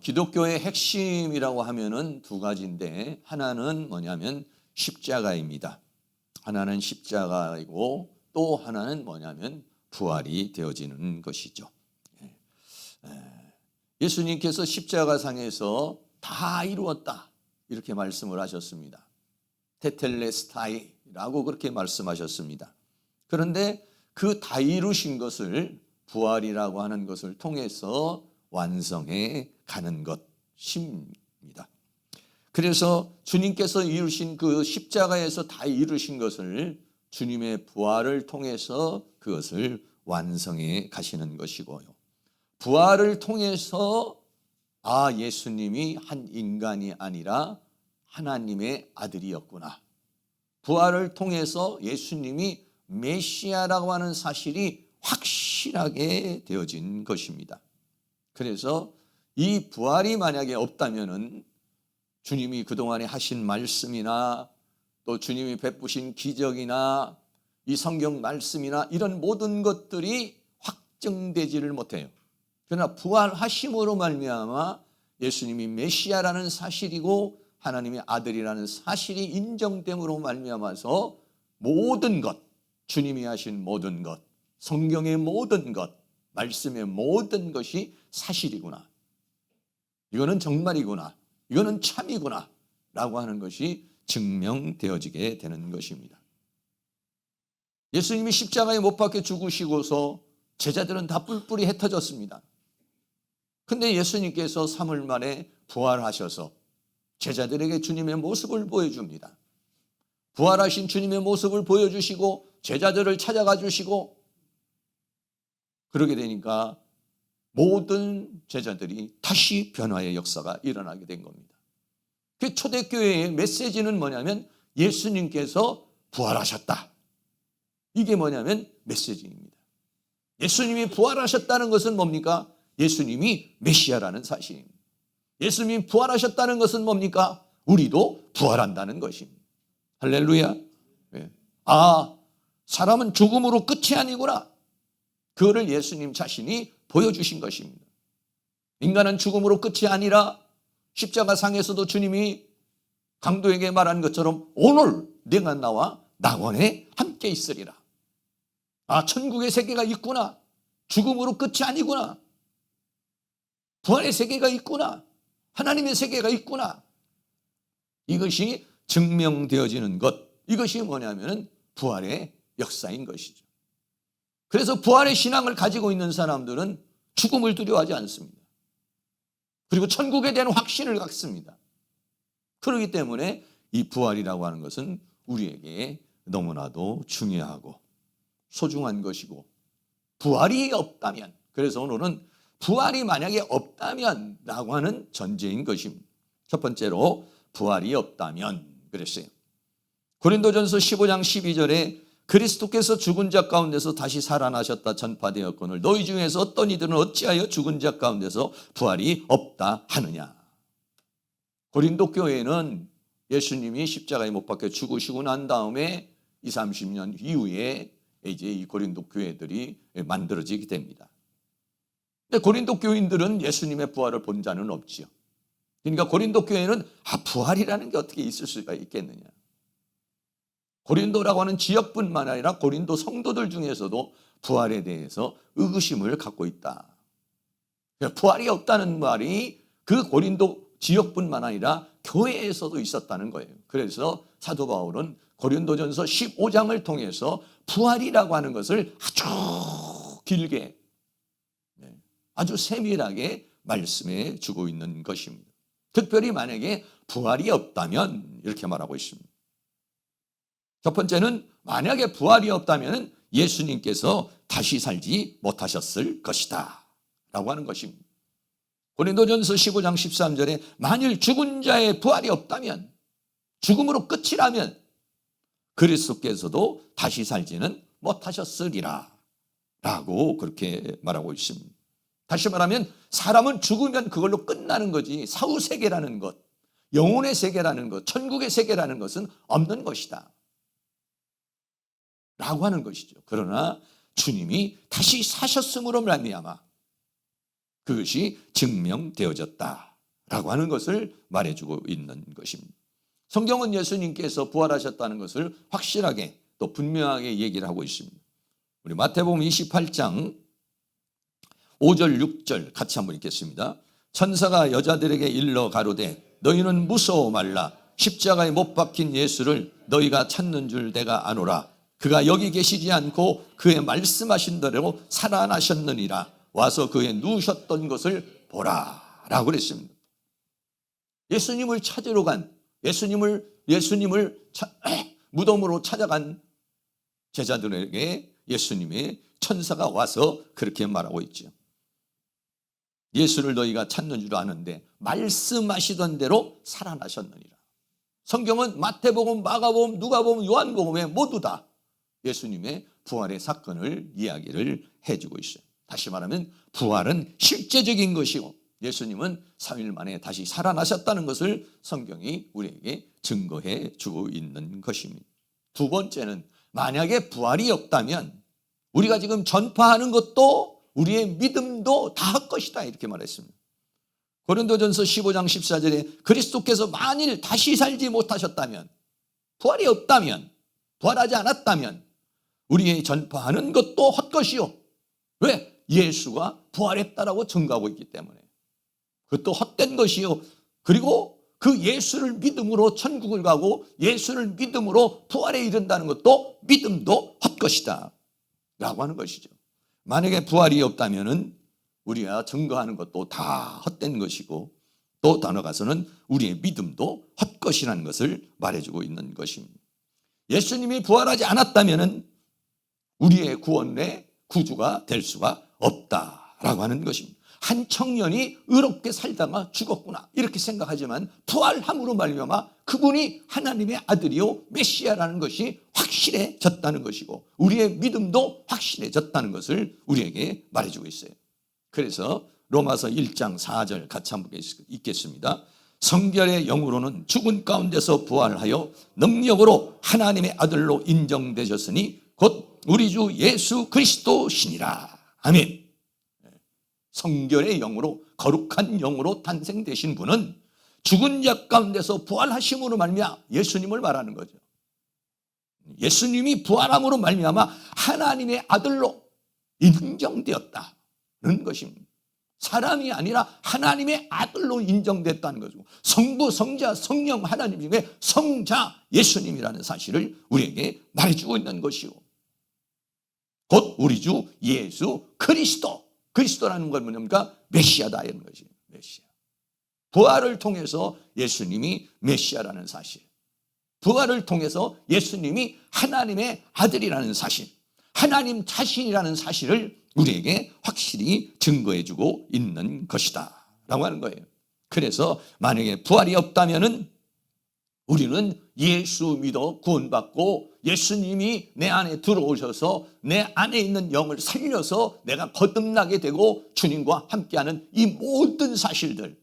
기독교의 핵심이라고 하면은 두 가지인데, 하나는 뭐냐면 십자가입니다. 하나는 십자가이고 또 하나는 뭐냐면 부활이 되어지는 것이죠. 예수님께서 십자가상에서 다 이루었다 이렇게 말씀을 하셨습니다. 테텔레스타이라고 그렇게 말씀하셨습니다. 그런데 그 다 이루신 것을 부활이라고 하는 것을 통해서 완성해 가는 것입니다. 그래서 주님께서 이루신 그 십자가에서 다 이루신 것을 주님의 부활을 통해서 그것을 완성해 가시는 것이고요. 부활을 통해서 예수님이 한 인간이 아니라 하나님의 아들이었구나. 부활을 통해서 예수님이 메시아라고 하는 사실이 확실하게 되어진 것입니다. 그래서 이 부활이 만약에 없다면은 주님이 그동안에 하신 말씀이나 또 주님이 베푸신 기적이나 이 성경 말씀이나 이런 모든 것들이 확정되지를 못해요. 그러나 부활하심으로 말미암아 예수님이 메시아라는 사실이고 하나님의 아들이라는 사실이 인정됨으로 말미암아서 모든 것, 주님이 하신 모든 것, 성경의 모든 것, 말씀의 모든 것이 사실이구나. 이거는 정말이구나. 이거는 참이구나. 라고 하는 것이 증명되어지게 되는 것입니다. 예수님이 십자가에 못 박혀 죽으시고서 제자들은 다 뿔뿔이 흩어졌습니다. 근데 예수님께서 3일 만에 부활하셔서 제자들에게 주님의 모습을 보여줍니다. 부활하신 주님의 모습을 보여주시고 제자들을 찾아가 주시고 그러게 되니까 모든 제자들이 다시 변화의 역사가 일어나게 된 겁니다. 그 초대교회의 메시지는 뭐냐면 예수님께서 부활하셨다. 이게 뭐냐면 메시지입니다. 예수님이 부활하셨다는 것은 뭡니까? 예수님이 메시아라는 사실입니다. 예수님이 부활하셨다는 것은 뭡니까? 우리도 부활한다는 것입니다. 할렐루야. 사람은 죽음으로 끝이 아니구나. 그거를 예수님 자신이 보여주신 것입니다. 인간은 죽음으로 끝이 아니라 십자가상에서도 주님이 강도에게 말한 것처럼 오늘 내가 나와 낙원에 함께 있으리라. 천국의 세계가 있구나. 죽음으로 끝이 아니구나. 부활의 세계가 있구나. 하나님의 세계가 있구나. 이것이 증명되어지는 것. 이것이 뭐냐면 부활의 역사인 것이죠. 그래서 부활의 신앙을 가지고 있는 사람들은 죽음을 두려워하지 않습니다. 그리고 천국에 대한 확신을 갖습니다. 그렇기 때문에 이 부활이라고 하는 것은 우리에게 너무나도 중요하고 소중한 것이고, 부활이 없다면, 그래서 오늘은 부활이 만약에 없다면 라고 하는 전제인 것입니다. 첫 번째로 부활이 없다면 그랬어요. 고린도전서 15장 12절에 그리스도께서 죽은 자 가운데서 다시 살아나셨다 전파되었거늘 너희 중에서 어떤 이들은 어찌하여 죽은 자 가운데서 부활이 없다 하느냐. 고린도 교회는 예수님이 십자가에 못 박혀 죽으시고 난 다음에 20, 30년 이후에 이제 이 고린도 교회들이 만들어지게 됩니다. 근데 고린도 교인들은 예수님의 부활을 본 자는 없지요. 그러니까 고린도 교회는 부활이라는 게 어떻게 있을 수가 있겠느냐. 고린도라고 하는 지역뿐만 아니라 고린도 성도들 중에서도 부활에 대해서 의구심을 갖고 있다. 부활이 없다는 말이 그 고린도 지역뿐만 아니라 교회에서도 있었다는 거예요. 그래서 사도 바울은 고린도전서 15장을 통해서 부활이라고 하는 것을 아주 길게, 아주 세밀하게 말씀해 주고 있는 것입니다. 특별히 만약에 부활이 없다면 이렇게 말하고 있습니다. 첫 번째는 만약에 부활이 없다면 예수님께서 다시 살지 못하셨을 것이다 라고 하는 것입니다. 고린도전서 15장 13절에 만일 죽은 자의 부활이 없다면, 죽음으로 끝이라면 그리스도께서도 다시 살지는 못하셨으리라 라고 그렇게 말하고 있습니다. 다시 말하면 사람은 죽으면 그걸로 끝나는 거지 사후세계라는 것, 영혼의 세계라는 것, 천국의 세계라는 것은 없는 것이다 라고 하는 것이죠. 그러나 주님이 다시 사셨음으로 말미암아 그것이 증명되어졌다라고 하는 것을 말해주고 있는 것입니다. 성경은 예수님께서 부활하셨다는 것을 확실하게 또 분명하게 얘기를 하고 있습니다. 우리 마태복음 28장 5절 6절 같이 한번 읽겠습니다. 천사가 여자들에게 일러 가로되 너희는 무서워 말라. 십자가에 못 박힌 예수를 너희가 찾는 줄 내가 아노라. 그가 여기 계시지 않고 그의 말씀하신 대로 살아나셨느니라. 와서 그의 누우셨던 것을 보라 라고 그랬습니다. 예수님을 찾으러 간 예수님을 무덤으로 찾아간 제자들에게 예수님의 천사가 와서 그렇게 말하고 있죠. 예수를 너희가 찾는 줄 아는데 말씀하시던 대로 살아나셨느니라. 성경은 마태복음, 마가복음, 누가복음, 요한복음에 모두 다 예수님의 부활의 사건을 이야기를 해주고 있어요. 다시 말하면 부활은 실제적인 것이고 예수님은 3일 만에 다시 살아나셨다는 것을 성경이 우리에게 증거해 주고 있는 것입니다. 두 번째는 만약에 부활이 없다면 우리가 지금 전파하는 것도 우리의 믿음도 다 헛것이다 이렇게 말했습니다. 고린도전서 15장 14절에 그리스도께서 만일 다시 살지 못하셨다면, 부활이 없다면, 부활하지 않았다면 우리의 전파하는 것도 헛것이요. 왜? 예수가 부활했다라고 증거하고 있기 때문에. 그것도 헛된 것이요. 그리고 그 예수를 믿음으로 천국을 가고 예수를 믿음으로 부활에 이른다는 것도 믿음도 헛것이다 라고 하는 것이죠. 만약에 부활이 없다면 우리가 증거하는 것도 다 헛된 것이고 또 더 나아가서는 우리의 믿음도 헛것이라는 것을 말해주고 있는 것입니다. 예수님이 부활하지 않았다면 우리의 구원의 구주가 될 수가 없다라고 하는 것입니다. 한 청년이 의롭게 살다가 죽었구나 이렇게 생각하지만 부활함으로 말미암아 그분이 하나님의 아들이요 메시아라는 것이 확실해졌다는 것이고 우리의 믿음도 확실해졌다는 것을 우리에게 말해주고 있어요. 그래서 로마서 1장 4절 같이 한번 읽겠습니다. 성결의 영으로는 죽은 가운데서 부활하여 능력으로 하나님의 아들로 인정되셨으니 곧 우리 주 예수 그리스도시니라. 아멘. 성결의 영으로 거룩한 영으로 탄생되신 분은 죽은 자 가운데서 부활하심으로 말미암아 예수님을 말하는 거죠. 예수님이 부활함으로 말미암아 하나님의 아들로 인정되었다는 것입니다. 사람이 아니라 하나님의 아들로 인정됐다는 거죠. 성부, 성자, 성령 하나님 중에 성자 예수님이라는 사실을 우리에게 말해주고 있는 것이요. 곧 우리 주 예수 그리스도. 그리스도라는 건 뭡니까? 메시아다 이런 것이에요. 메시아. 부활을 통해서 예수님이 메시아라는 사실. 부활을 통해서 예수님이 하나님의 아들이라는 사실. 하나님 자신이라는 사실을 우리에게 확실히 증거해주고 있는 것이다 라고 하는 거예요. 그래서 만약에 부활이 없다면 우리는 예수 믿어 구원받고 예수님이 내 안에 들어오셔서 내 안에 있는 영을 살려서 내가 거듭나게 되고 주님과 함께하는 이 모든 사실들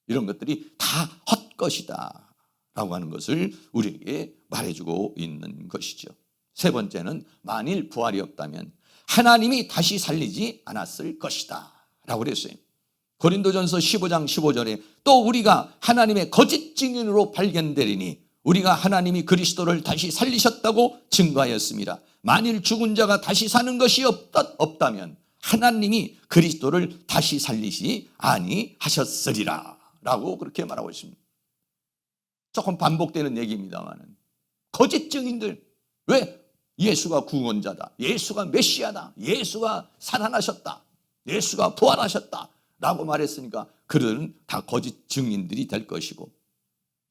이런 것들이 다 헛것이다 라고 하는 것을 우리에게 말해주고 있는 것이죠. 세 번째는 만일 부활이 없다면 하나님이 다시 살리지 않았을 것이다 라고 그랬어요. 고린도전서 15장 15절에 또 우리가 하나님의 거짓 증인으로 발견되리니 우리가 하나님이 그리스도를 다시 살리셨다고 증거하였습니다. 만일 죽은 자가 다시 사는 것이 없다면 하나님이 그리스도를 다시 살리시 아니하셨으리라 라고 그렇게 말하고 있습니다. 조금 반복되는 얘기입니다만 거짓 증인들, 왜? 예수가 구원자다, 예수가 메시아다, 예수가 살아나셨다, 예수가 부활하셨다 라고 말했으니까 그들은 다 거짓 증인들이 될 것이고,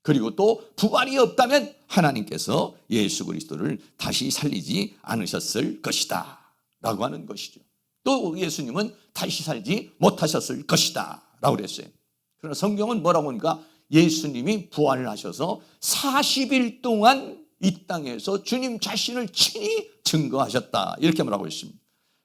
그리고 또 부활이 없다면 하나님께서 예수 그리스도를 다시 살리지 않으셨을 것이다 라고 하는 것이죠. 또 예수님은 다시 살지 못하셨을 것이다 라고 그랬어요. 그러나 성경은 뭐라고 하니까 예수님이 부활을 하셔서 40일 동안 이 땅에서 주님 자신을 친히 증거하셨다 이렇게 말하고 있습니다.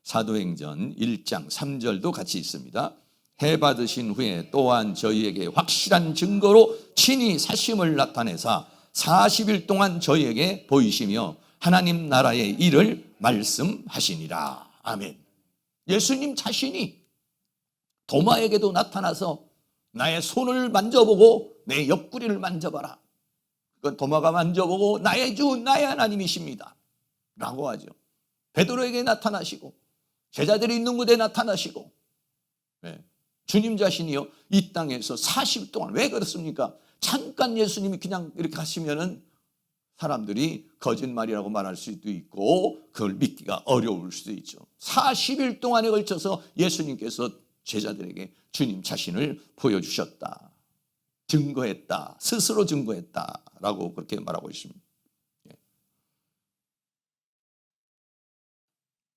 사도행전 1장 3절도 같이 있습니다. 해 받으신 후에 또한 저희에게 확실한 증거로 친히 사심을 나타내사 40일 동안 저희에게 보이시며 하나님 나라의 일을 말씀하시니라. 아멘. 예수님 자신이 도마에게도 나타나서 나의 손을 만져보고 내 옆구리를 만져봐라. 그 도마가 만져보고 나의 주 나의 하나님이십니다 라고 하죠. 베드로에게 나타나시고 제자들이 있는 곳에 나타나시고, 네. 주님 자신이요 이 땅에서 40일 동안, 왜 그렇습니까? 잠깐 예수님이 그냥 이렇게 하시면은 사람들이 거짓말이라고 말할 수도 있고 그걸 믿기가 어려울 수도 있죠. 40일 동안에 걸쳐서 예수님께서 제자들에게 주님 자신을 보여주셨다, 증거했다, 스스로 증거했다라고 그렇게 말하고 있습니다.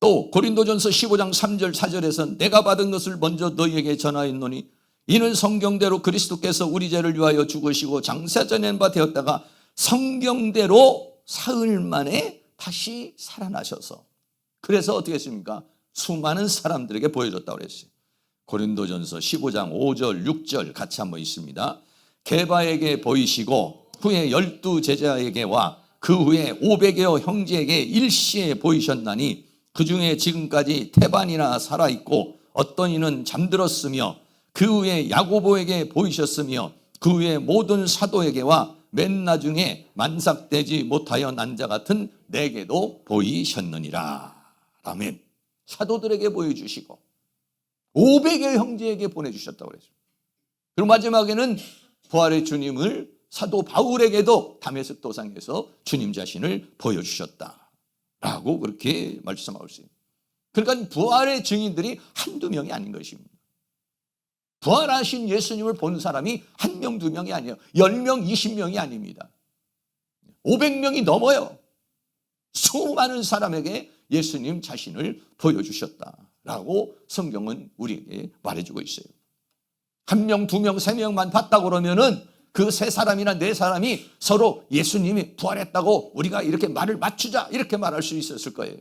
또 고린도전서 15장 3절 4절에서 내가 받은 것을 먼저 너희에게 전하였노니 이는 성경대로 그리스도께서 우리 죄를 위하여 죽으시고 장사 전엔 바 되었다가 성경대로 사흘 만에 다시 살아나셔서, 그래서 어떻게 했습니까? 수많은 사람들에게 보여줬다고 그랬어요. 고린도전서 15장 5절 6절 같이 한번 있습니다. 게바에게 보이시고 후에 12 제자에게와 그 후에 500여 형제에게 일시에 보이셨나니 그 중에 지금까지 태반이나 살아있고 어떤 이는 잠들었으며 그 후에 야고보에게 보이셨으며 그 후에 모든 사도에게와 맨 나중에 만삭되지 못하여 난 자 같은 내게도 보이셨느니라. 아멘. 사도들에게 보여주시고 500여 형제에게 보내주셨다고 그랬어요. 그리고 마지막에는 부활의 주님을 사도 바울에게도 다메섹 도상에서 주님 자신을 보여주셨다라고 그렇게 말씀하고 있어요. 그러니까 부활의 증인들이 한두 명이 아닌 것입니다. 부활하신 예수님을 본 사람이 한 명, 두 명이 아니에요. 10명, 20명이 아닙니다. 500명이 넘어요. 수많은 사람에게 예수님 자신을 보여주셨다라고 성경은 우리에게 말해주고 있어요. 한 명, 두 명, 세 명만 봤다고 그러면은 그 세 사람이나 네 사람이 서로 예수님이 부활했다고 우리가 이렇게 말을 맞추자 이렇게 말할 수 있었을 거예요.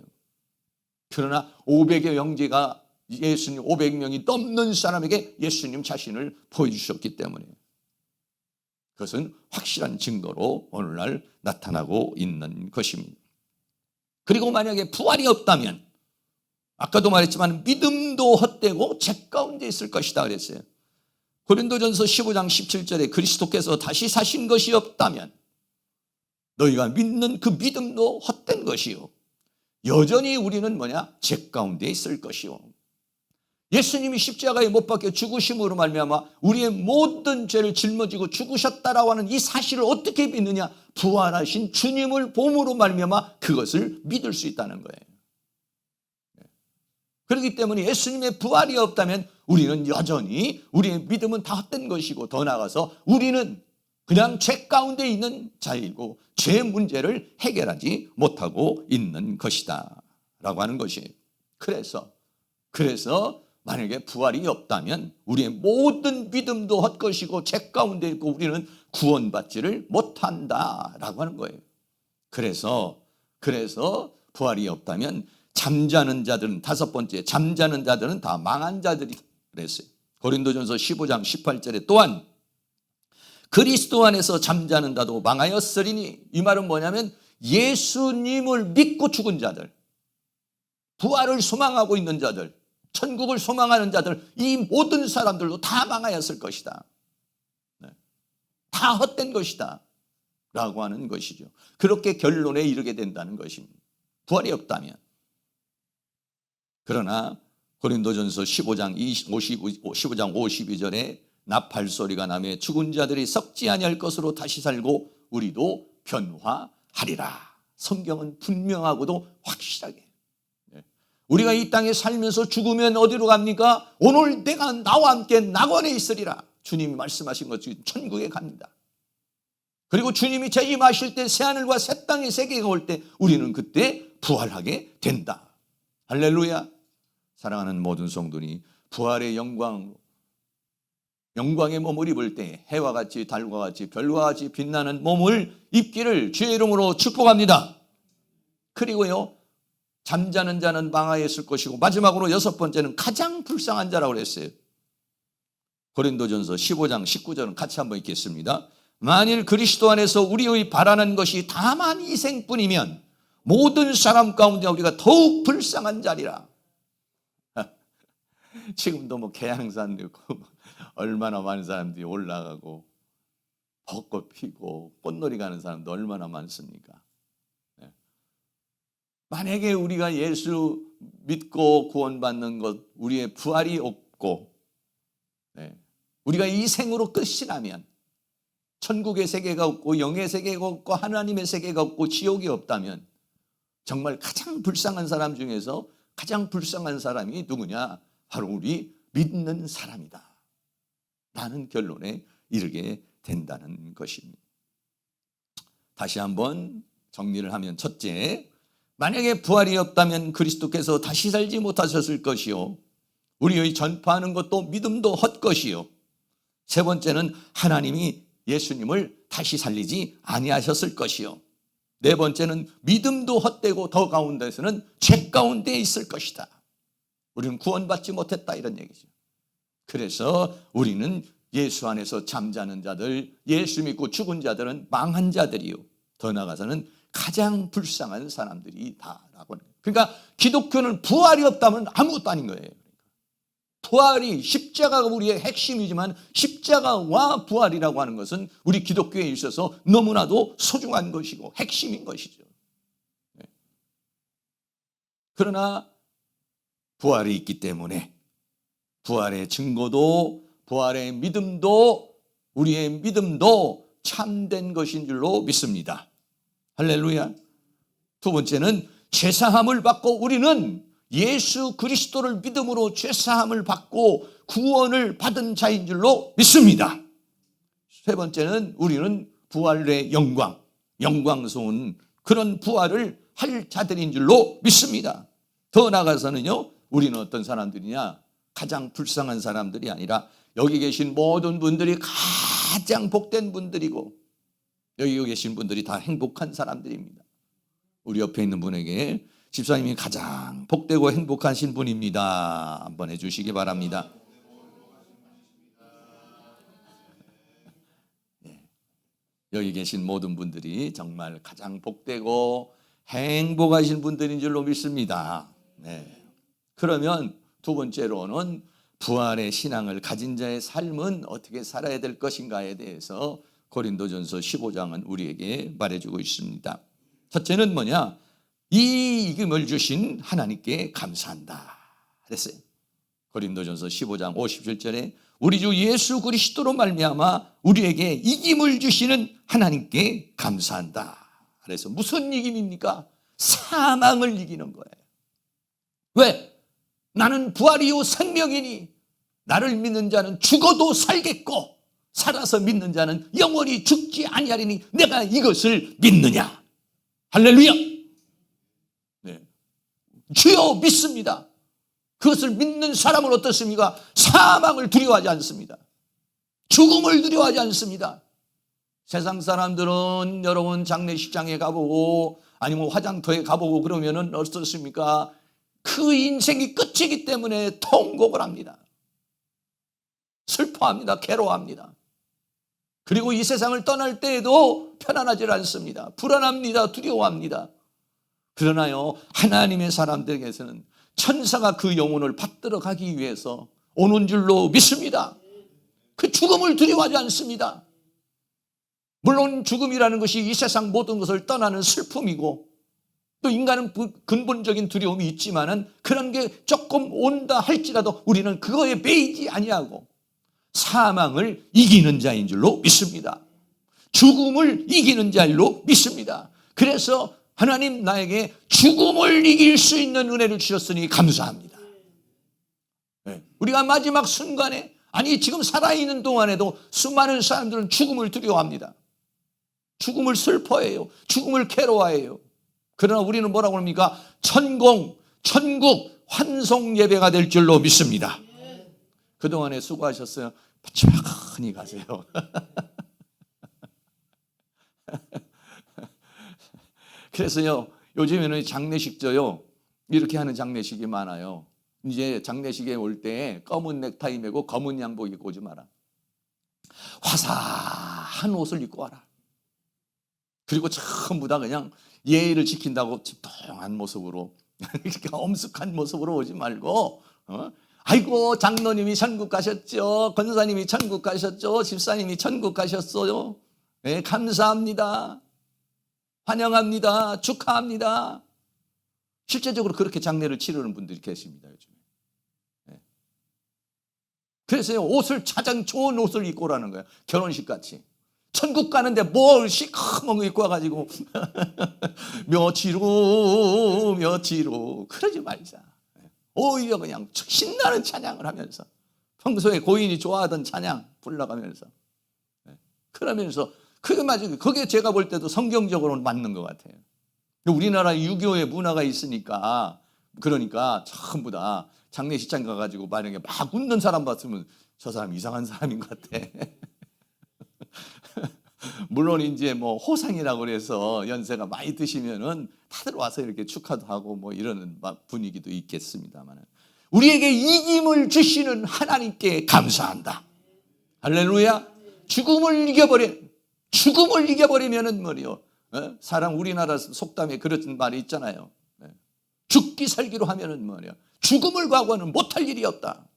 그러나 500여 형제가 예수님 500명이 넘는 사람에게 예수님 자신을 보여주셨기 때문에 그것은 확실한 증거로 오늘날 나타나고 있는 것입니다. 그리고 만약에 부활이 없다면 아까도 말했지만 믿음도 헛되고 죄 가운데 있을 것이다 그랬어요. 고린도전서 15장 17절에 그리스도께서 다시 사신 것이 없다면 너희가 믿는 그 믿음도 헛된 것이요 여전히 우리는 죄 가운데 있을 것이요. 예수님이 십자가에 못 박혀 죽으심으로 말미암아 우리의 모든 죄를 짊어지고 죽으셨다라고 하는 이 사실을 어떻게 믿느냐? 부활하신 주님을 봄으로 말미암아 그것을 믿을 수 있다는 거예요. 그렇기 때문에 예수님의 부활이 없다면 우리는 여전히 우리의 믿음은 다 헛된 것이고 더 나아가서 우리는 그냥 죄 가운데 있는 자이고 죄 문제를 해결하지 못하고 있는 것이다 라고 하는 것이에요. 그래서 만약에 부활이 없다면 우리의 모든 믿음도 헛것이고 죄 가운데 있고 우리는 구원받지를 못한다라고 하는 거예요. 그래서 부활이 없다면 잠자는 자들은, 다섯 번째, 잠자는 자들은 다 망한 자들이 그랬어요. 고린도전서 15장 18절에 또한 그리스도 안에서 잠자는 자도 망하였으리니, 이 말은 뭐냐면 예수님을 믿고 죽은 자들, 부활을 소망하고 있는 자들, 천국을 소망하는 자들, 이 모든 사람들도 다 망하였을 것이다. 다 헛된 것이다 라고 하는 것이죠. 그렇게 결론에 이르게 된다는 것입니다. 부활이 없다면. 그러나 고린도전서 15장 52절에 나팔소리가 나며 죽은 자들이 썩지 아니할 것으로 다시 살고 우리도 변화하리라. 성경은 분명하고도 확실하게, 우리가 이 땅에 살면서 죽으면 어디로 갑니까? 오늘 내가 나와 함께 낙원에 있으리라. 주님이 말씀하신 것처럼 천국에 갑니다. 그리고 주님이 재림하실 때 새하늘과 새 땅의 세계가 올 때 우리는 그때 부활하게 된다. 할렐루야. 사랑하는 모든 성도니 부활의 영광의 몸을 입을 때 해와 같이 달과 같이 별과 같이 빛나는 몸을 입기를 주의 이름으로 축복합니다. 그리고요, 잠자는 자는 망하였을 것이고 마지막으로 여섯 번째는 가장 불쌍한 자라고 그랬어요. 고린도전서 15장 19절은 같이 한번 읽겠습니다. 만일 그리스도 안에서 우리의 바라는 것이 다만 희생뿐이면 모든 사람 가운데 우리가 더욱 불쌍한 자리라. 지금도 뭐 계양산도 있고 얼마나 많은 사람들이 올라가고 벚꽃 피고 꽃놀이 가는 사람도 얼마나 많습니까? 네. 만약에 우리가 예수 믿고 구원받는 것, 우리의 부활이 없고, 네, 우리가 이 생으로 끝이라면, 천국의 세계가 없고 영의 세계가 없고 하나님의 세계가 없고 지옥이 없다면 정말 가장 불쌍한 사람 중에서 가장 불쌍한 사람이 누구냐? 바로 우리 믿는 사람이다 라는 결론에 이르게 된다는 것입니다. 다시 한번 정리를 하면, 첫째, 만약에 부활이 없다면 그리스도께서 다시 살지 못하셨을 것이요, 우리의 전파하는 것도 믿음도 헛것이요, 세 번째는 하나님이 예수님을 다시 살리지 아니하셨을 것이요, 네 번째는 믿음도 헛되고 더 가운데서는 죄 가운데 있을 것이다. 우리는 구원받지 못했다 이런 얘기죠. 그래서 우리는 예수 안에서 잠자는 자들, 예수 믿고 죽은 자들은 망한 자들이요, 더 나아가서는 가장 불쌍한 사람들이다라고. 그러니까 기독교는 부활이 없다면 아무것도 아닌 거예요. 부활이, 십자가가 우리의 핵심이지만 십자가와 부활이라고 하는 것은 우리 기독교에 있어서 너무나도 소중한 것이고 핵심인 것이죠. 그러나 부활이 있기 때문에 부활의 증거도, 부활의 믿음도, 우리의 믿음도 참된 것인 줄로 믿습니다. 할렐루야. 두 번째는 죄사함을 받고, 우리는 예수 그리스도를 믿음으로 죄사함을 받고 구원을 받은 자인 줄로 믿습니다. 세 번째는 우리는 부활의 영광, 영광스러운 그런 부활을 할 자들인 줄로 믿습니다. 더 나아가서는요, 우리는 어떤 사람들이냐? 가장 불쌍한 사람들이 아니라 여기 계신 모든 분들이 가장 복된 분들이고 여기 계신 분들이 다 행복한 사람들입니다. 우리 옆에 있는 분에게 집사님이 가장 복되고 행복하신 분입니다 한번 해주시기 바랍니다. 네. 여기 계신 모든 분들이 정말 가장 복되고 행복하신 분들인 줄로 믿습니다. 네. 그러면 두 번째로는 부활의 신앙을 가진 자의 삶은 어떻게 살아야 될 것인가에 대해서 고린도전서 15장은 우리에게 말해주고 있습니다. 첫째는 뭐냐? 이 이김을 주신 하나님께 감사한다 그랬어요. 고린도전서 15장 57절에 우리 주 예수 그리스도로 말미암아 우리에게 이김을 주시는 하나님께 감사한다. 그래서 무슨 이김입니까? 사망을 이기는 거예요. 왜? 나는 부활이요 생명이니 나를 믿는 자는 죽어도 살겠고 살아서 믿는 자는 영원히 죽지 아니하리니 내가 이것을 믿느냐. 할렐루야. 네. 주여 믿습니다. 그것을 믿는 사람은 어떻습니까? 사망을 두려워하지 않습니다. 죽음을 두려워하지 않습니다. 세상 사람들은 여러분 장례식장에 가보고 아니면 화장터에 가보고 그러면은 어떻습니까? 그 인생이 끝이기 때문에 통곡을 합니다. 슬퍼합니다. 괴로워합니다. 그리고 이 세상을 떠날 때에도 편안하지 않습니다. 불안합니다. 두려워합니다. 그러나요, 하나님의 사람들에게서는 천사가 그 영혼을 받들어 가기 위해서 오는 줄로 믿습니다. 그 죽음을 두려워하지 않습니다. 물론 죽음이라는 것이 이 세상 모든 것을 떠나는 슬픔이고 또 인간은 근본적인 두려움이 있지만은 그런 게 조금 온다 할지라도 우리는 그거에 매이지 아니하고 사망을 이기는 자인 줄로 믿습니다. 죽음을 이기는 자일로 믿습니다. 그래서 하나님 나에게 죽음을 이길 수 있는 은혜를 주셨으니 감사합니다. 네. 우리가 마지막 순간에 아니 지금 살아있는 동안에도 수많은 사람들은 죽음을 두려워합니다. 죽음을 슬퍼해요. 죽음을 괴로워해요. 그러나 우리는 뭐라고 합니까? 천국 환송 예배가 될 줄로 믿습니다. 그동안에 수고하셨어요. 천천히 가세요. 그래서요, 요즘에는 장례식도요, 이렇게 하는 장례식이 많아요. 이제 장례식에 올 때 검은 넥타이 메고 검은 양복 입고 오지 마라. 화사한 옷을 입고 와라. 그리고 전부 다 그냥 예의를 지킨다고 조용한 모습으로 이렇게 엄숙한 모습으로 오지 말고 아이고 장로님이 천국 가셨죠. 권사님이 천국 가셨죠. 집사님이 천국 가셨어요. 네, 감사합니다. 환영합니다. 축하합니다. 실제적으로 그렇게 장례를 치르는 분들이 계십니다. 요즘에. 네. 그래서 옷을 가장 좋은 옷을 입고 오라는 거예요. 결혼식 같이. 천국 가는데 뭘 시커먼 거 입고 와가지고 며칠 후 그러지 말자. 오히려 그냥 신나는 찬양을 하면서 평소에 고인이 좋아하던 찬양 불러가면서 그러면서 그게 맞아요. 그게 제가 볼 때도 성경적으로는 맞는 것 같아요. 우리나라 유교의 문화가 있으니까 그러니까 전부 다 장례식장 가가지고 만약에 막 웃는 사람 봤으면 저 사람 이상한 사람인 것 같아. 물론 이제 뭐 호상이라고 그래서 연세가 많이 드시면은 다들 와서 이렇게 축하도 하고 뭐 이러는 분위기도 있겠습니다만 우리에게 이김을 주시는 하나님께 감사한다. 할렐루야. 죽음을 이겨버리면은 뭐요? 사람 우리나라 속담에 그런 말이 있잖아요. 죽기 살기로 하면은 뭐냐? 죽음을 각오하는 못할 일이 없다.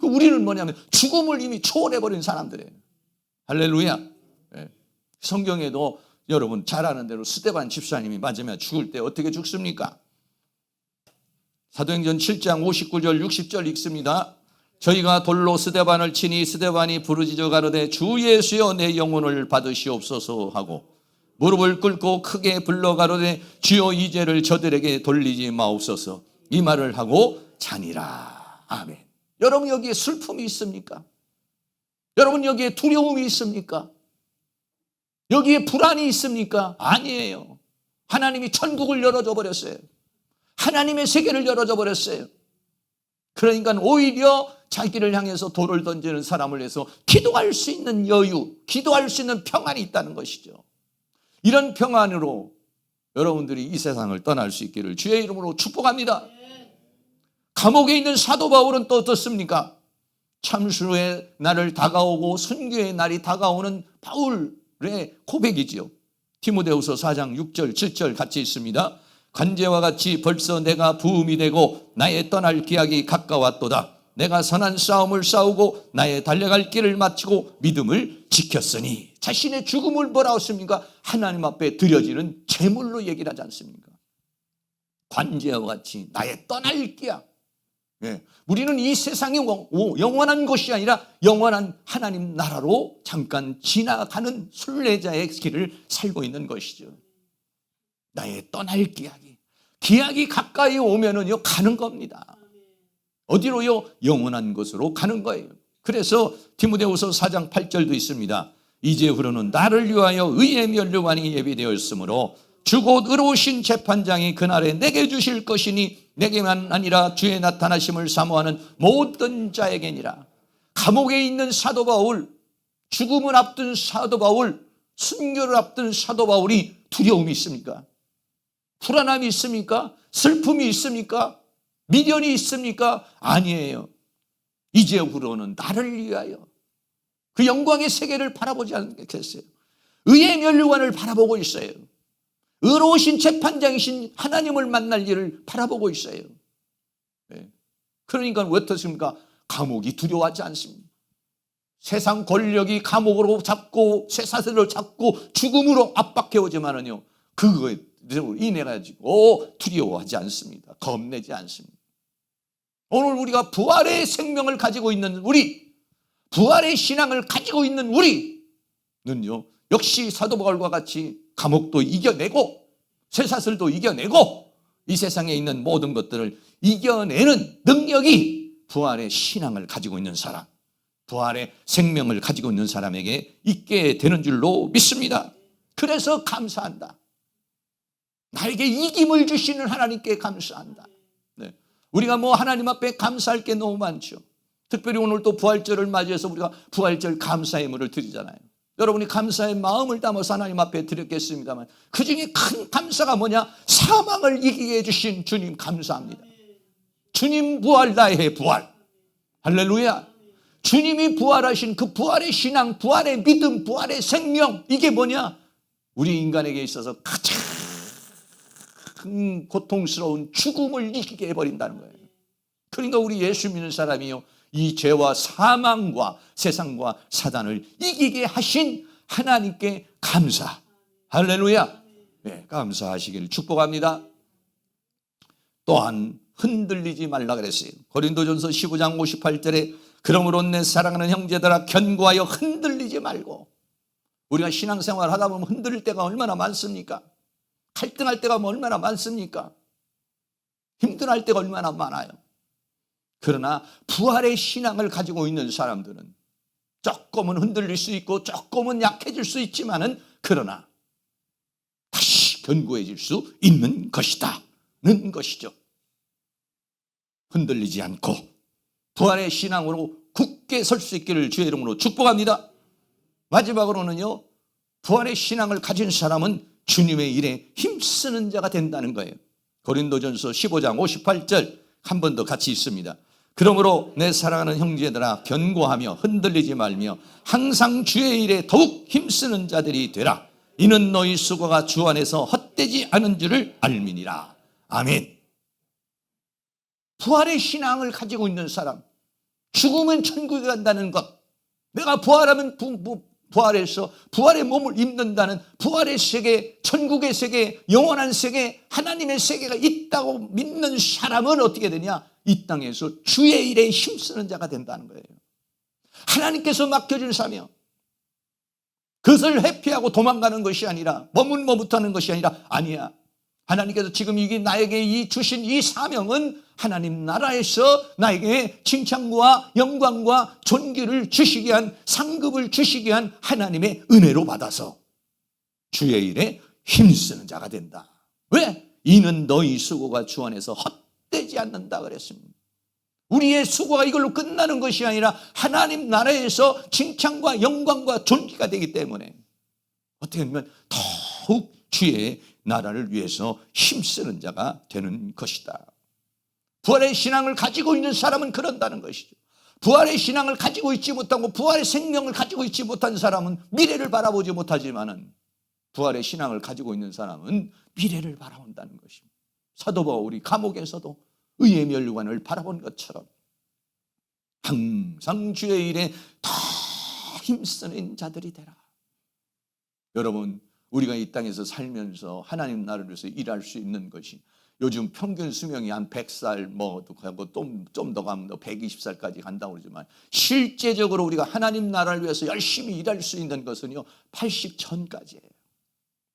우리는 뭐냐면 죽음을 이미 초월해버린 사람들이에요. 할렐루야. 성경에도 여러분 잘 아는 대로 스데반 집사님이 마지막에 죽을 때 어떻게 죽습니까? 사도행전 7장 59절 60절 읽습니다. 저희가 돌로 스데반을 치니 스데반이 부르짖어 가로되 주 예수여 내 영혼을 받으시옵소서 하고 무릎을 꿇고 크게 불러 가로되 주여 이 죄를 저들에게 돌리지 마옵소서 이 말을 하고 자니라. 아멘. 여러분 여기에 슬픔이 있습니까? 여러분 여기에 두려움이 있습니까? 여기에 불안이 있습니까? 아니에요. 하나님이 천국을 열어줘 버렸어요. 하나님의 세계를 열어줘 버렸어요. 그러니까 오히려 자기를 향해서 돌을 던지는 사람을 해서 기도할 수 있는 여유, 기도할 수 있는 평안이 있다는 것이죠. 이런 평안으로 여러분들이 이 세상을 떠날 수 있기를 주의 이름으로 축복합니다. 감옥에 있는 사도 바울은 또 어떻습니까? 참수의 날을 다가오고 순교의 날이 다가오는 바울의 고백이지요. 디모데후서 4장 6절 7절 같이 있습니다. 관제와 같이 벌써 내가 부음이 되고 나의 떠날 기약이 가까웠도다. 내가 선한 싸움을 싸우고 나의 달려갈 길을 마치고 믿음을 지켰으니. 자신의 죽음을 뭐라고 했습니까? 하나님 앞에 드려지는 제물로 얘기를 하지 않습니까? 관제와 같이 나의 떠날 기약. 우리는 이 세상이 영원한 것이 아니라 영원한 하나님 나라로 잠깐 지나가는 순례자의 길을 살고 있는 것이죠. 나의 떠날 기약이 가까이 오면은요 가는 겁니다. 어디로요? 영원한 곳으로 가는 거예요. 그래서 디모데후서 4장 8절도 있습니다. 이제후로는 나를 위하여 의의 면류관이 예비되었으므로 주 곧 의로우신 재판장이 그날에 내게 주실 것이니 내게만 아니라 주의 나타나심을 사모하는 모든 자에게니라. 감옥에 있는 사도 바울, 죽음을 앞둔 사도 바울, 순교를 앞둔 사도 바울이 두려움이 있습니까? 불안함이 있습니까? 슬픔이 있습니까? 미련이 있습니까? 아니에요. 이제후로는 나를 위하여 그 영광의 세계를 바라보지 않겠어요. 의의 면류관을 바라보고 있어요. 의로우신 재판장이신 하나님을 만날 일을 바라보고 있어요. 그러니까 어떻습니까? 감옥이 두려워하지 않습니다. 세상 권력이 감옥으로 잡고 쇠사슬로 잡고 죽음으로 압박해오지만은요 그거에 인해 가지고 두려워하지 않습니다. 겁내지 않습니다. 오늘 우리가 부활의 생명을 가지고 있는 우리, 부활의 신앙을 가지고 있는 우리는요 역시 사도 바울과 같이 감옥도 이겨내고 쇠사슬도 이겨내고 이 세상에 있는 모든 것들을 이겨내는 능력이 부활의 신앙을 가지고 있는 사람, 부활의 생명을 가지고 있는 사람에게 있게 되는 줄로 믿습니다. 그래서 감사한다. 나에게 이김을 주시는 하나님께 감사한다. 우리가 뭐 하나님 앞에 감사할 게 너무 많죠. 특별히 오늘 또 부활절을 맞이해서 우리가 부활절 감사의 예물을 드리잖아요. 여러분이 감사의 마음을 담아서 하나님 앞에 드렸겠습니다만 그중에 큰 감사가 뭐냐? 사망을 이기게 해주신 주님 감사합니다. 주님 부활 나의 부활. 할렐루야. 주님이 부활하신 그 부활의 신앙, 부활의 믿음, 부활의 생명, 이게 뭐냐? 우리 인간에게 있어서 가장 고통스러운 죽음을 이기게 해버린다는 거예요. 그러니까 우리 예수 믿는 사람이요, 이 죄와 사망과 세상과 사단을 이기게 하신 하나님께 감사. 할렐루야. 네, 감사하시기를 축복합니다. 또한 흔들리지 말라 그랬어요. 고린도전서 15장 58절에 그러므로 내 사랑하는 형제들아 견고하여 흔들리지 말고. 우리가 신앙생활 하다 보면 흔들릴 때가 얼마나 많습니까? 갈등할 때가 얼마나 많습니까? 힘들할 때가 얼마나 많아요. 그러나 부활의 신앙을 가지고 있는 사람들은 조금은 흔들릴 수 있고 조금은 약해질 수 있지만은 그러나 다시 견고해질 수 있는 것이다는 것이죠. 흔들리지 않고 부활의 신앙으로 굳게 설 수 있기를 주의 이름으로 축복합니다. 마지막으로는요, 부활의 신앙을 가진 사람은 주님의 일에 힘쓰는 자가 된다는 거예요. 고린도전서 15장 58절 한 번 더 같이 있습니다. 그러므로 내 사랑하는 형제들아 견고하며 흔들리지 말며 항상 주의 일에 더욱 힘쓰는 자들이 되라. 이는 너희 수고가 주 안에서 헛되지 않은 줄을 알미니라. 아멘. 부활의 신앙을 가지고 있는 사람, 죽으면 천국에 간다는 것, 내가 부활하면 부활해서 부활의 몸을 입는다는 부활의 세계, 천국의 세계, 영원한 세계, 하나님의 세계가 있다고 믿는 사람은 어떻게 되냐? 이 땅에서 주의 일에 힘쓰는 자가 된다는 거예요. 하나님께서 맡겨준 사명, 그것을 회피하고 도망가는 것이 아니라 머뭇머뭇하는 것이 아니야. 하나님께서 지금 이게 나에게 주신 이 사명은 하나님 나라에서 나에게 칭찬과 영광과 존귀를 주시기 위한, 상급을 주시기 위한 하나님의 은혜로 받아서 주의 일에 힘쓰는 자가 된다. 왜? 이는 너희 수고가 주 안에서 헛되지 않는다 그랬습니다. 우리의 수고가 이걸로 끝나는 것이 아니라 하나님 나라에서 칭찬과 영광과 존귀가 되기 때문에 어떻게 보면 더욱 주의 나라를 위해서 힘쓰는 자가 되는 것이다. 부활의 신앙을 가지고 있는 사람은 그런다는 것이죠. 부활의 신앙을 가지고 있지 못하고 부활의 생명을 가지고 있지 못한 사람은 미래를 바라보지 못하지만은 부활의 신앙을 가지고 있는 사람은 미래를 바라본다는 것입니다. 사도 바울이 감옥에서도 의의 면류관을 바라본 것처럼 항상 주의 일에 더 힘쓰는 자들이 되라. 여러분, 우리가 이 땅에서 살면서 하나님 나라를 위해서 일할 수 있는 것이, 요즘 평균 수명이 한 100살 좀 더 가면 120살까지 간다고 그러지만 실제적으로 우리가 하나님 나라를 위해서 열심히 일할 수 있는 것은요 80 전까지예요.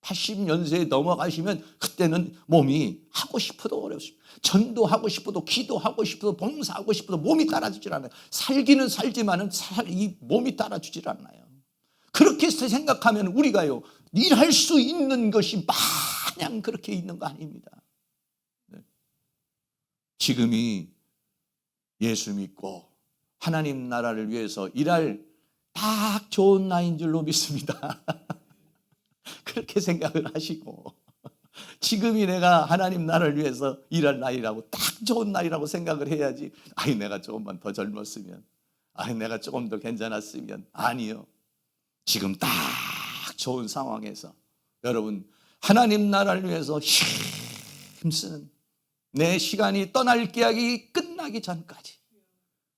80연세에 넘어가시면 그때는 몸이 하고 싶어도 어렵습니다. 전도하고 싶어도, 기도하고 싶어도, 봉사하고 싶어도 몸이 따라주질 않아요. 살기는 살지만은 이 몸이 따라주질 않아요. 그렇게 생각하면 우리가요 일할 수 있는 것이 마냥 그렇게 있는 거 아닙니다. 네. 지금이 예수 믿고 하나님 나라를 위해서 일할 딱 좋은 나이인 줄로 믿습니다. 그렇게 생각을 하시고, 지금이 내가 하나님 나라를 위해서 일할 나이라고, 딱 좋은 나이라고 생각을 해야지, 아이 내가 조금만 더 젊었으면, 아이 내가 조금 더 괜찮았으면. 아니요, 지금 딱 좋은 상황에서 여러분 하나님 나라를 위해서 힘쓰는, 내 시간이 떠날 기약이 끝나기 전까지,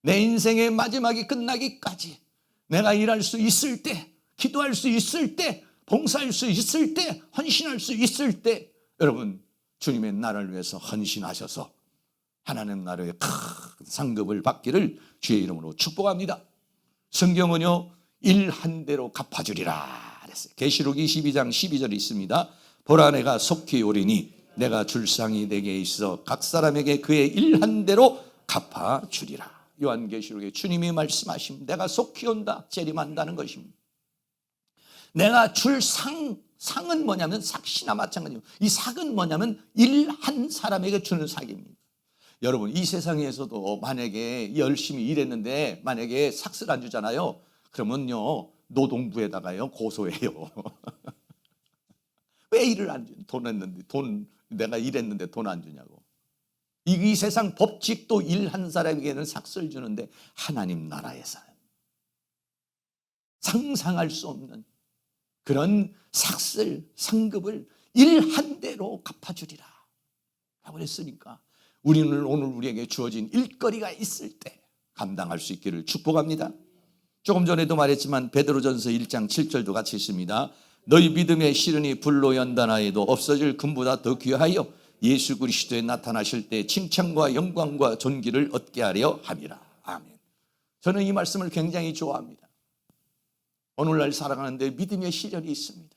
내 인생의 마지막이 끝나기까지 내가 일할 수 있을 때, 기도할 수 있을 때, 봉사할 수 있을 때, 헌신할 수 있을 때 여러분 주님의 나라를 위해서 헌신하셔서 하나님 나라의 큰 상급을 받기를 주의 이름으로 축복합니다. 성경은요 일한 대로 갚아주리라 그랬어요. 계시록 22장 12절에 있습니다. 보라 내가 속히 오리니 내가 줄 상이 내게 있어 각 사람에게 그의 일한 대로 갚아주리라. 요한계시록에 주님이 말씀하신 내가 속히 온다, 재림한다는 것입니다. 내가 줄 상은 뭐냐면 삭시나 마찬가지입니다. 이 삭은 뭐냐면 일한 사람에게 주는 삭입니다. 여러분 이 세상에서도 만약에 열심히 일했는데 만약에 삭스를 안 주잖아요. 그러면요 노동부에다가요 고소해요. 왜 일을 안 줘? 내가 일했는데 돈 안 주냐고. 이 세상 법칙도 일한 사람에게는 삭스를 주는데 하나님 나라에서는 상상할 수 없는 그런 삭슬, 상급을 일한 대로 갚아주리라 라고 했으니까 우리는 오늘 우리에게 주어진 일거리가 있을 때 감당할 수 있기를 축복합니다. 조금 전에도 말했지만 베드로전서 1장 7절도 같이 있습니다. 너희 믿음의 시련이 불로 연단하여도 없어질 금보다 더 귀하여 예수 그리스도에 나타나실 때 칭찬과 영광과 존귀를 얻게 하려 함이라. 아멘. 저는 이 말씀을 굉장히 좋아합니다. 오늘날 살아가는데 믿음의 시련이 있습니다.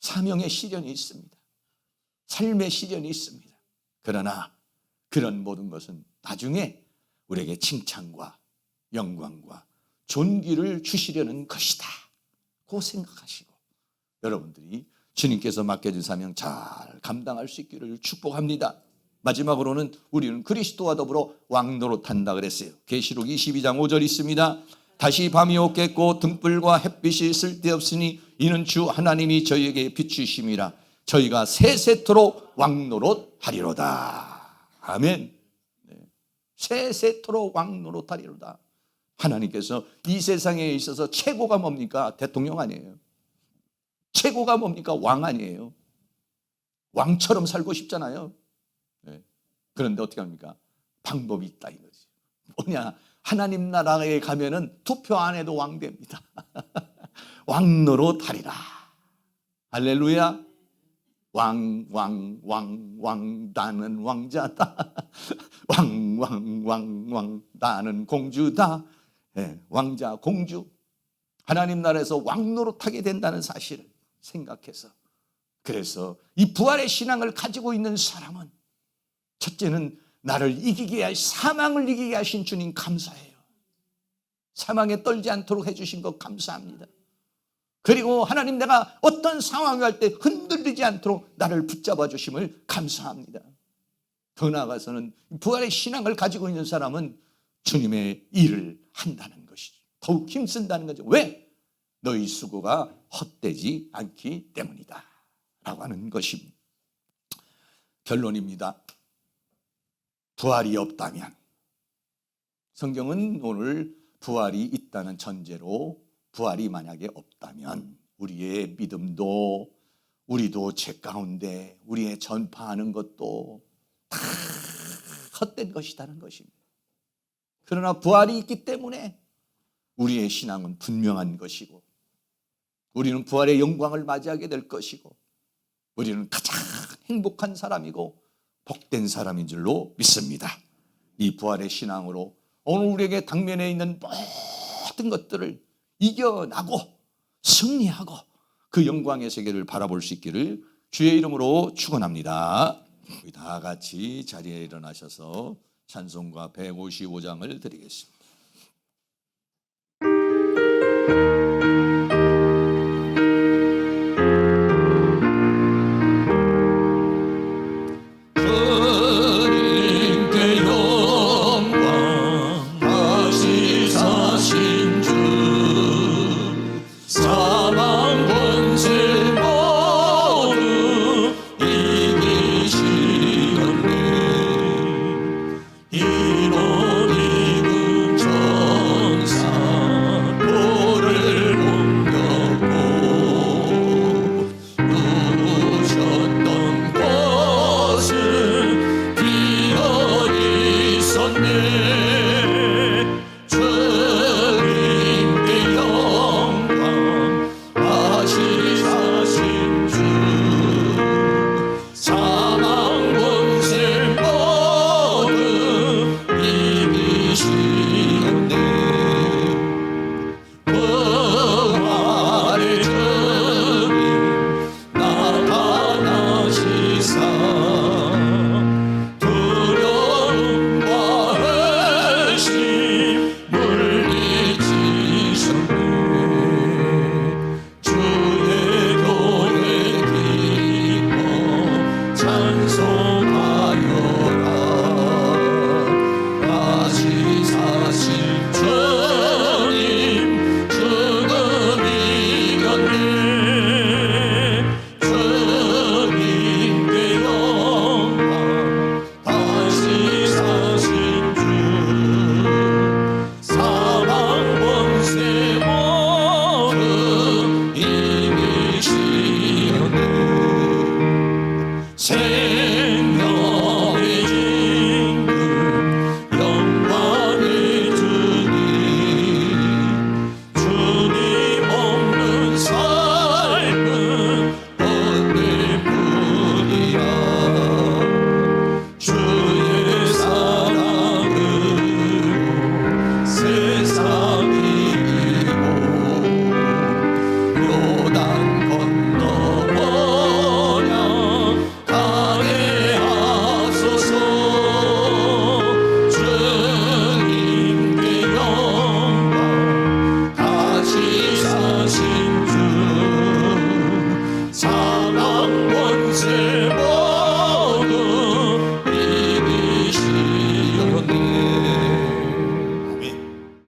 사명의 시련이 있습니다. 삶의 시련이 있습니다. 그러나 그런 모든 것은 나중에 우리에게 칭찬과 영광과 존귀를 주시려는 것이다 고 생각하시고 여러분들이 주님께서 맡겨진 사명 잘 감당할 수 있기를 축복합니다. 마지막으로는 우리는 그리스도와 더불어 왕노릇한다 그랬어요. 계시록 22장 5절 있습니다. 다시 밤이 오겠고 등불과 햇빛이 쓸데없으니 이는 주 하나님이 저희에게 비추심이라. 저희가 세세토록 왕노릇하리로다. 아멘. 세세토록 왕노릇하리로다. 하나님께서 이 세상에 있어서 최고가 뭡니까? 대통령 아니에요. 최고가 뭡니까? 왕 아니에요. 왕처럼 살고 싶잖아요. 네. 그런데 어떻게 합니까? 방법이 있다 이거지. 뭐냐? 하나님 나라에 가면은 투표 안 해도 왕 됩니다. 왕노릇하리라. 할렐루야. 왕 나는 왕자다. 왕 나는 공주다. 네, 왕자 공주. 하나님 나라에서 왕노릇하게 된다는 사실을 생각해서 그래서 이 부활의 신앙을 가지고 있는 사람은 첫째는 나를 이기게 사망을 이기게 하신 주님 감사해요. 사망에 떨지 않도록 해주신 것 감사합니다. 그리고 하나님 내가 어떤 상황이 할 때 흔들리지 않도록 나를 붙잡아 주심을 감사합니다. 더 나아가서는 부활의 신앙을 가지고 있는 사람은 주님의 일을 한다는 것이죠. 더욱 힘쓴다는 거죠. 왜? 너희 수고가 헛되지 않기 때문이다 라고 하는 것입니다. 결론입니다. 부활이 없다면 성경은 오늘 부활이 있다는 전제로 부활이 만약에 없다면 우리의 믿음도 우리도 죄 가운데 우리의 전파하는 것도 다 헛된 것이라는 것입니다. 그러나 부활이 있기 때문에 우리의 신앙은 분명한 것이고 우리는 부활의 영광을 맞이하게 될 것이고 우리는 가장 행복한 사람이고 복된 사람인 줄로 믿습니다. 이 부활의 신앙으로 오늘 우리에게 당면에 있는 모든 것들을 이겨나고 승리하고 그 영광의 세계를 바라볼 수 있기를 주의 이름으로 축원합니다. 우리 다 같이 자리에 일어나셔서 찬송가 155장을 드리겠습니다.